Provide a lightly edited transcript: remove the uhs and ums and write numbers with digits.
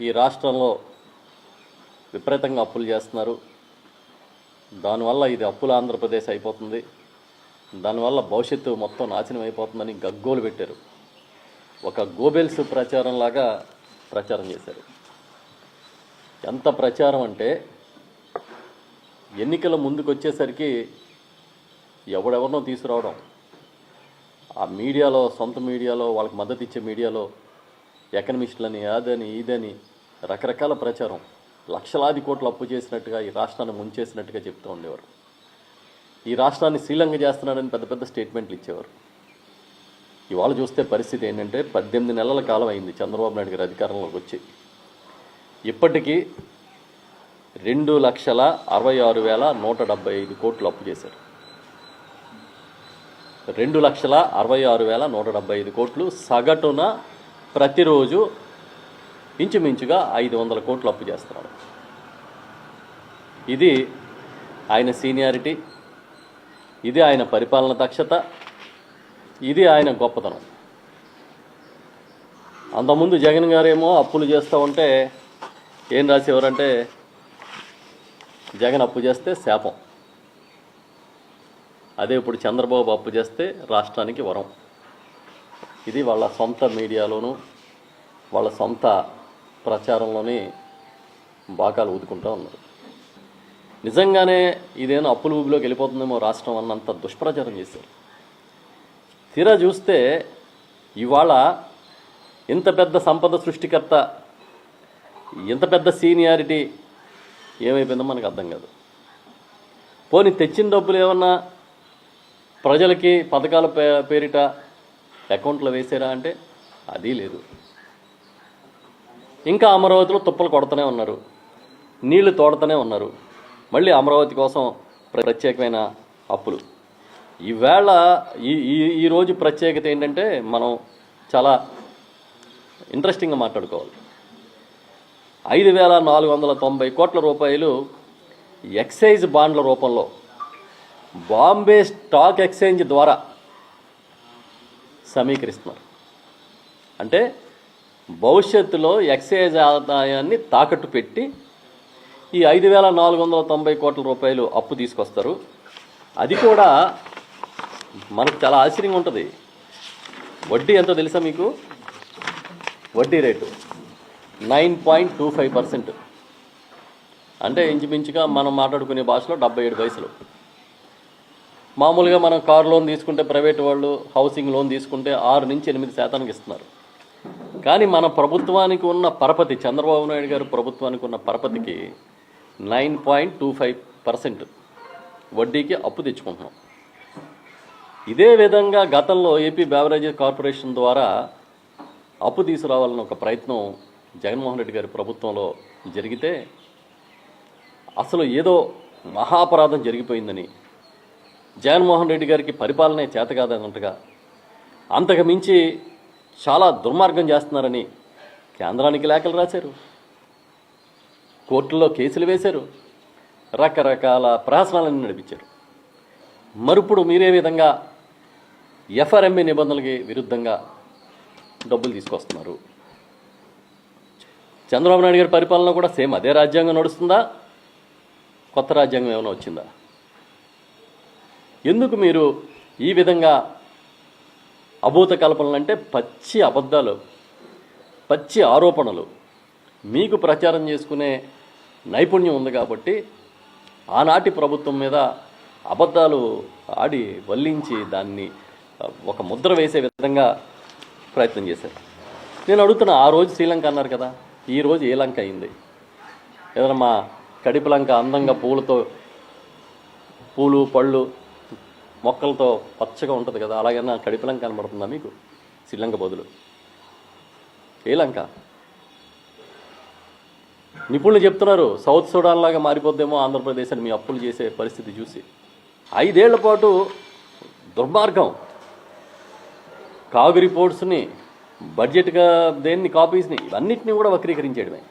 ఈ రాష్ట్రంలో విపరీతంగా అప్పులు చేస్తున్నారు. దానివల్ల ఇది అప్పుల ఆంధ్రప్రదేశ్ అయిపోతుంది, దానివల్ల భవిష్యత్తు మొత్తం నాశనం అయిపోతుందని గగ్గోలు పెట్టారు. ఒక గోబెల్స్ ప్రచారంలాగా ప్రచారం చేశారు. ఎంత ప్రచారం అంటే ఎన్నికల ముందుకు వచ్చేసరికి ఎవడెవరినో తీసుకురావడం, ఆ మీడియాలో, సొంత మీడియాలో, వాళ్ళకి మద్దతు ఇచ్చే మీడియాలో ఎకనమిస్టులని, అదని ఇదని రకరకాల ప్రచారం, లక్షలాది కోట్లు అప్పు చేసినట్టుగా, ఈ రాష్ట్రాన్ని ముంచేసినట్టుగా చెప్తూ ఉండేవారు. ఈ రాష్ట్రాన్ని శ్రీలంక చేస్తున్నాడని పెద్ద పెద్ద స్టేట్మెంట్లు ఇచ్చేవారు. ఇవాళ చూస్తే పరిస్థితి ఏంటంటే 18 నెలల కాలం అయింది చంద్రబాబు నాయుడు గారు అధికారంలోకి వచ్చి. ఇప్పటికీ 2,66,175 కోట్లు అప్పు చేశారు. 2,66,175 కోట్లు సగటున ప్రతిరోజు ఇంచుమించుగా 500 కోట్లు అప్పు చేస్తున్నాడు. ఇది ఆయన సీనియారిటీ, ఇది ఆయన పరిపాలన దక్షత, ఇది ఆయన గొప్పతనం. అంతకుముందు జగన్ గారేమో అప్పులు చేస్తూ ఉంటే ఏం రాసేవారంటే, జగన్ అప్పు చేస్తే శాపం, అదే ఇప్పుడు చంద్రబాబు అప్పు చేస్తే రాష్ట్రానికి వరం. ఇది వాళ్ళ సొంత మీడియాలోనూ వాళ్ళ సొంత ప్రచారంలోని బాకాలు ఊదుకుంటూ ఉన్నారు. నిజంగానే ఇదేమో అప్పుల ఊబిలోకి వెళ్ళిపోతుందేమో రాష్ట్రం అన్నంత దుష్ప్రచారం చేశారు. తీరా చూస్తే ఇవాళ ఇంత పెద్ద సంపద సృష్టికర్త, ఇంత పెద్ద సీనియారిటీ ఏమైపోయిందో మనకు అర్థం కాదు. పోనీ తెచ్చిన డబ్బులు ఏమన్నా ప్రజలకి పథకాల పేరిట అకౌంట్లో వేసారా అంటే అది లేదు. ఇంకా అమరావతిలో తుప్పలు కొడుతూనే ఉన్నారు, నీళ్లు తోడుతూనే ఉన్నారు. మళ్ళీ అమరావతి కోసం ప్రత్యేకమైన అప్పులు. ఈవేళ ఈరోజు ప్రత్యేకత ఏంటంటే మనం చాలా ఇంట్రెస్టింగ్గా మాట్లాడుకోవాలి. 5,490 కోట్ల రూపాయలు ఎక్సైజ్ బాండ్ల రూపంలో బాంబే స్టాక్ ఎక్స్చేంజ్ ద్వారా సమీకరిస్తున్నారు. అంటే భవిష్యత్తులో ఎక్సైజ్ ఆదాయాన్ని తాకట్టు పెట్టి ఈ 5,490 కోట్ల రూపాయలు అప్పు తీసుకొస్తారు. అది కూడా మనకు చాలా ఆశ్చర్యంగా ఉంటుంది. వడ్డీ ఎంతో తెలుసా మీకు? వడ్డీ రేటు 9.25%. అంటే ఇంచుమించుగా మనం మాట్లాడుకునే భాషలో 77 పైసలు. మామూలుగా మనం కారు లోన్ తీసుకుంటే, ప్రైవేట్ వాళ్ళు హౌసింగ్ లోన్ తీసుకుంటే 6 నుంచి 8% ఇస్తున్నారు. కానీ మన ప్రభుత్వానికి ఉన్న పరపతి, చంద్రబాబు నాయుడు గారు ప్రభుత్వానికి ఉన్న పరపతికి 9.25% వడ్డీకి అప్పు తెచ్చుకుంటున్నాం. ఇదే విధంగా గతంలో ఏపీ బెవరేజెస్ కార్పొరేషన్ ద్వారా అప్పు తీసుకురావాలన్న ఒక ప్రయత్నం జగన్మోహన్ రెడ్డి గారి ప్రభుత్వంలో జరిగితే అసలు ఏదో మహాపరాధం జరిగిపోయిందని, జగన్మోహన్ రెడ్డి గారికి పరిపాలనే చేత కాదన్నట్టుగా, అంతకు మించి చాలా దుర్మార్గం చేస్తున్నారని కేంద్రానికి లేఖలు రాశారు, కోర్టుల్లో కేసులు వేశారు, రకరకాల ప్రహసనాలన్నీ నడిపించారు. మరిప్పుడు మీరే విధంగా ఎఫ్ఆర్ఎంఏ నిబంధనలకి విరుద్ధంగా డబ్బులు తీసుకొస్తున్నారు. చంద్రబాబు నాయుడు గారి పరిపాలన కూడా సేమ్ అదే రాజ్యాంగం నడుస్తుందా? కొత్త రాజ్యాంగం ఏమైనా వచ్చిందా? ఎందుకు మీరు ఈ విధంగా అభూత కల్పనలు, అంటే పచ్చి అబద్ధాలు, పచ్చి ఆరోపణలు, మీకు ప్రచారం చేసుకునే నైపుణ్యం ఉంది కాబట్టి ఆనాటి ప్రభుత్వం మీద అబద్ధాలు ఆడి వల్లించి దాన్ని ఒక ముద్ర వేసే విధంగా ప్రయత్నం చేశారు. నేను అడుగుతున్నా, ఆ రోజు శ్రీలంక అన్నారు కదా, ఈరోజు ఏ లంక అయింది? ఏదైనా మా కడిపి లంక అందంగా పూలతో, పూలు పళ్ళు మొక్కలతో పచ్చగా ఉంటుంది కదా, అలాగైనా కడిపి లంక కనబడుతుందా మీకు శ్రీలంక బదులు? ఏ లంక? నిపుణులు చెప్తున్నారు సౌత్ సుడాన్ లాగా మారిపోద్దేమో ఆంధ్రప్రదేశ్ అని మీ అప్పులు చేసే పరిస్థితి చూసి. 5 ఏళ్ల పాటు దుర్మార్గం, కాగు రిపోర్ట్స్ని, బడ్జెట్గా దేన్ని కాపీస్ని, ఇవన్నిటిని కూడా వక్రీకరించేయడమే.